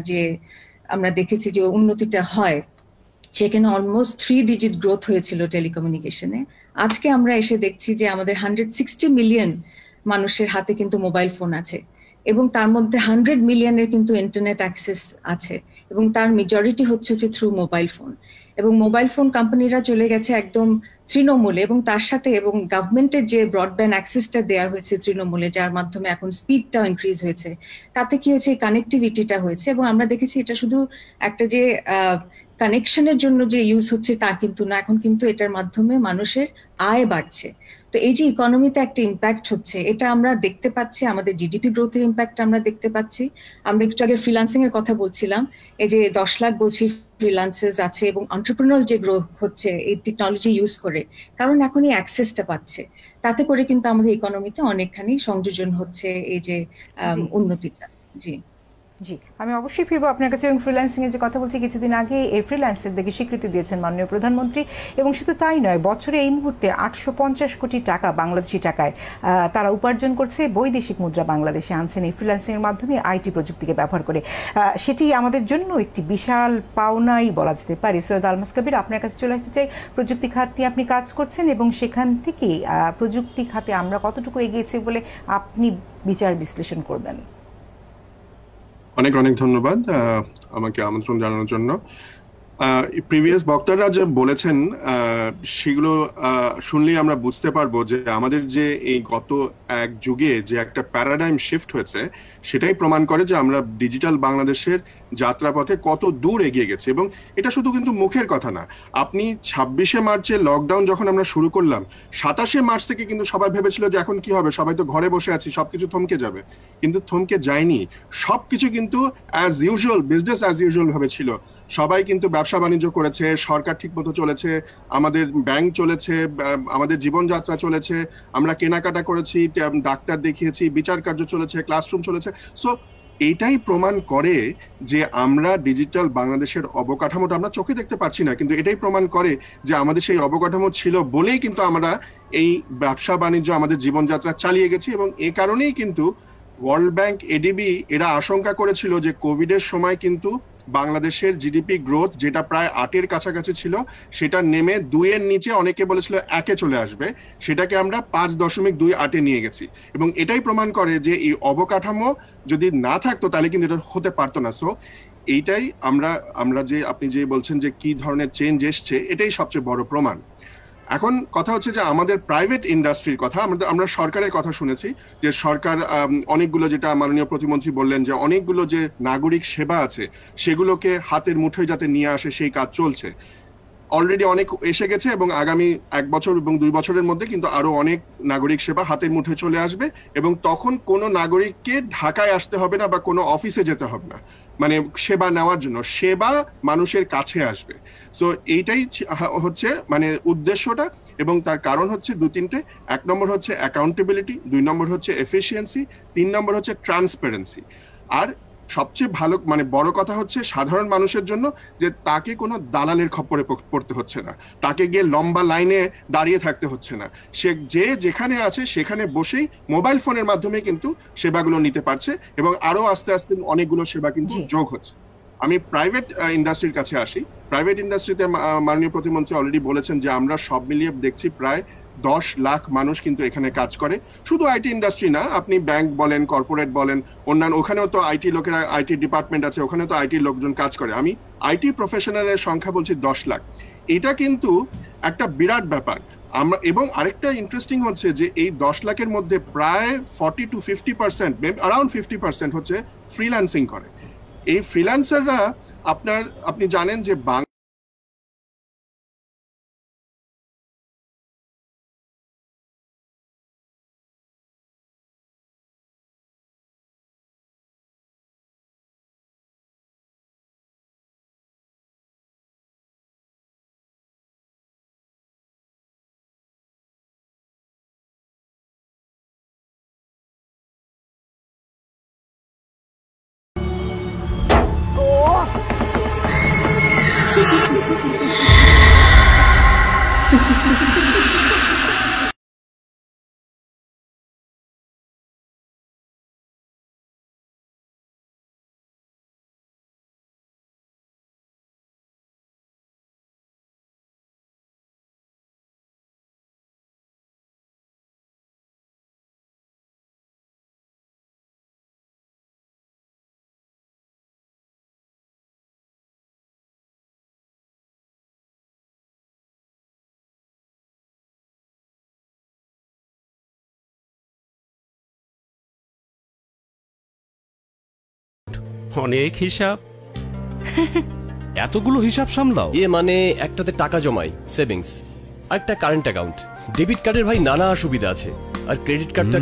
যে আমরা দেখেছি যে উন্নতিটা হয়, সেখানে অলমোস্ট 3 ডিজিট গ্রোথ হয়েছিল টেলিকমিউনিকেশনে। আজকে আমরা এসে দেখছি যে আমাদের 160 মিলিয়ন মানুষের হাতে কিন্তু মোবাইল ফোন আছে, এবং তার মধ্যে 100 মিলিয়নের কিন্তু ইন্টারনেট অ্যাক্সেস আছে, এবং তার মেজরিটি হচ্ছে যে থ্রু মোবাইল ফোন। এবং মোবাইল ফোন কোম্পানিরা চলে গেছে একদম তৃণমূলে, এবং তার সাথে এবং গভর্নমেন্টের যে ব্রডব্যান্ড অ্যাক্সেসটা দেওয়া হয়েছে তৃণমূলে, যার মাধ্যমে এখন স্পিডটাও ইনক্রিজ হয়েছে, তাতে কি হয়েছে, কানেক্টিভিটিটা হয়েছে। এবং আমরা দেখেছি এটা শুধু একটা যে কানেকশনের জন্য যে ইউজ হচ্ছে তা কিন্তু না, এখন কিন্তু এটার মাধ্যমে মানুষের আয় বাড়ছে। তো এই যে ইকোনমিতে একটা ইম্প্যাক্ট হচ্ছে, এটা আমরা দেখতে পাচ্ছি, আমাদের জিডিপি গ্রোথের ইম্প্যাক্ট আমরা দেখতে পাচ্ছি। আমরা একটু আগে ফ্রিল্যান্সিং এর কথা বলছিলাম, এই যে 10 লাখ বলছি ফ্রিল্যান্সার্স আছে, এবং এন্টারপ্রেনার্স যে গ্রো হচ্ছে এই টেকনোলজি ইউজ করে, কারণ এখন এই অ্যাক্সেসটা পাচ্ছে, তাতে করে কিন্তু আমাদের ইকোনমিতে অনেকখানি সংযোজন হচ্ছে এই যে উন্নতিটা। জি জি, আমি অবশ্যই ফিরবো আপনার কাছে। এবং ফ্রিল্যান্সিং এর যে কথা বলছি, কিছুদিন আগে এই ফ্রিল্যান্সারদেরকে স্বীকৃতি দিয়েছেন মাননীয় প্রধানমন্ত্রী, এবং শুধু তাই নয়, বছরে এই মুহূর্তে 850 কোটি টাকা বাংলাদেশি টাকায় তারা উপার্জন করছে, বৈদেশিক মুদ্রা বাংলাদেশে আনছেন এই ফ্রিল্যান্সিং এর মাধ্যমে, আইটি প্রযুক্তিকে ব্যবহার করে। সেটি আমাদের জন্য একটি বিশাল পাওনাই বলা যেতে পারে। সৈয়দ আলমাস কবির, আপনার কাছে চলে আসতে চাই। প্রযুক্তি খাত নিয়ে আপনি কাজ করছেন, এবং সেখান থেকে প্রযুক্তি খাতে আমরা কতটুকু এগিয়েছি বলে আপনি বিচার বিশ্লেষণ করবেন? অনেক অনেক ধন্যবাদ আমাকে আমন্ত্রণ জানানোর জন্য। প্রিভিয়াস বক্তারা যে বলেছেন সেগুলো শুনলেই আমরা বুঝতে পারবো যে আমাদের যে এই গত এক যুগে যে একটা প্যারাডাইম শিফট হয়েছে, সেটাই প্রমাণ করে যে আমরা ডিজিটাল বাংলাদেশের যাত্রাপথে কত দূর এগিয়ে গেছে। এবং এটা শুধু কিন্তু মুখের কথা না। আপনি 26শে মার্চে লকডাউন যখন আমরা শুরু করলাম, 27শে মার্চ থেকে কিন্তু সবাই ভেবেছিল যে এখন কি হবে, সবাই তো ঘরে বসে আছি, সবকিছু থমকে যাবে। কিন্তু থমকে যায়নি, সবকিছু কিন্তু as usual, business as usual ভাবে ছিল। সবাই কিন্তু ব্যবসা বাণিজ্য করেছে, সরকার ঠিক মতো চলেছে, আমাদের ব্যাংক চলেছে, আমাদের জীবনযাত্রা চলেছে, আমরা কেনাকাটা করেছি, ডাক্তার দেখিয়েছি, বিচার কার্য চলেছে, ক্লাসরুম চলেছে। সো এইটাই প্রমাণ করে যে আমরা ডিজিটাল বাংলাদেশের অবকাঠামোটা আমরা চোখে দেখতে পাচ্ছি না, কিন্তু এটাই প্রমাণ করে যে আমাদের সেই অবকাঠামো ছিল বলেই কিন্তু আমরা এই ব্যবসা বাণিজ্য, আমাদের জীবনযাত্রা চালিয়ে গেছি। এবং এ কারণেই কিন্তু ওয়ার্ল্ড ব্যাংক, এডিবি এরা আশঙ্কা করেছিল যে কোভিডের সময় কিন্তু বাংলাদেশের জিডিপি গ্রোথ, যেটা প্রায় 8-এর কাছাকাছি ছিল, সেটা নেমে 2-এর নিচে, অনেকে বলেছিল 1-এ চলে আসবে, সেটাকে আমরা 5.28-এ নিয়ে গেছি। এবং এটাই প্রমাণ করে যে এই অবকাঠামো যদি না থাকতো তাহলে কিন্তু এটা হতে পারতো না। সো এইটাই আমরা যে আপনি যে বলছেন যে কি ধরনের চেঞ্জ এসছে, এটাই সবচেয়ে বড় প্রমাণ। এখন কথা হচ্ছে যে আমাদের প্রাইভেট ইন্ডাস্ট্রির কথা, আমরা সরকারের কথা শুনেছি যে সরকার অনেকগুলো, যেটা মাননীয় প্রতিমন্ত্রী বললেন, যে অনেকগুলো যে নাগরিক সেবা আছে সেগুলোকে হাতের মুঠোয় যাতে নিয়ে আসে, সেই কাজ চলছে। অলরেডি অনেক এসে গেছে, এবং আগামী 1 বছর এবং 2 বছরের মধ্যে কিন্তু আরো অনেক নাগরিক সেবা হাতের মুঠোয় চলে আসবে। এবং তখন কোনো নাগরিককে ঢাকায় আসতে হবে না বা কোনো অফিসে যেতে হবে না, মানে সেবা নেওয়ার জন্য, সেবা মানুষের কাছে আসবে। সো এইটাই হচ্ছে মানে উদ্দেশ্যটা। এবং তার কারণ হচ্ছে 2-3টে। 1 নম্বর হচ্ছে অ্যাকাউন্টেবিলিটি, 2 নম্বর হচ্ছে এফিসিয়েন্সি, 3 নম্বর হচ্ছে ট্রান্সপারেন্সি। আর সবচেয়ে ভালো মানে বড় কথা হচ্ছে সাধারণ মানুষের জন্য, যে তাকে কোনো দালালের খপ্পরে পড়তে হচ্ছে না, তাকে গিয়ে লম্বা লাইনে দাঁড়িয়ে থাকতে হচ্ছে না। সে যে যেখানে আছে সেখানে বসেই মোবাইল ফোনের মাধ্যমে কিন্তু সেবাগুলো নিতে পারছে, এবং আরো আস্তে আস্তে অনেকগুলো সেবা কিন্তু যোগ হচ্ছে। আমি প্রাইভেট ইন্ডাস্ট্রির কাছে আসি। প্রাইভেট ইন্ডাস্ট্রিতে মাননীয় প্রতিমন্ত্রী অলরেডি বলেছেন যে আমরা সব মিলিয়ে দেখছি প্রায় 10 লাখ মানুষ কিন্তু এখানে কাজ করে। শুধু আইটি ইন্ডাস্ট্রি না, আপনি ব্যাংক বলেন, কর্পোরেট বলেন, অন্যান্য, ওখানেও তো আইটি লোকেরা, আইটি ডিপার্টমেন্ট আছে, ওখানে তো আইটি লোকজন কাজ করে। আমি আইটি প্রফেশনালের সংখ্যা বলছি 10 লাখ। এটা কিন্তু একটা বিরাট ব্যাপার। এবং আরেকটা ইন্টারেস্টিং হচ্ছে যে এই 10 লাখের মধ্যে প্রায় 40 to 50%, অ্যারাউন্ড 50% হচ্ছে ফ্রিল্যান্সিং করে। এই ফ্রিল্যান্সাররা আপনি জানেন যে অনেক হিসাব। এতগুলো হিসাব সামলাও? মানে একটাতে টাকা জমাই, সেভিংস, আর একটা কারেন্ট অ্যাকাউন্ট। ডেবিট কার্ডের ভাই নানা সুবিধা আছে, আর ক্রেডিট কার্ডটা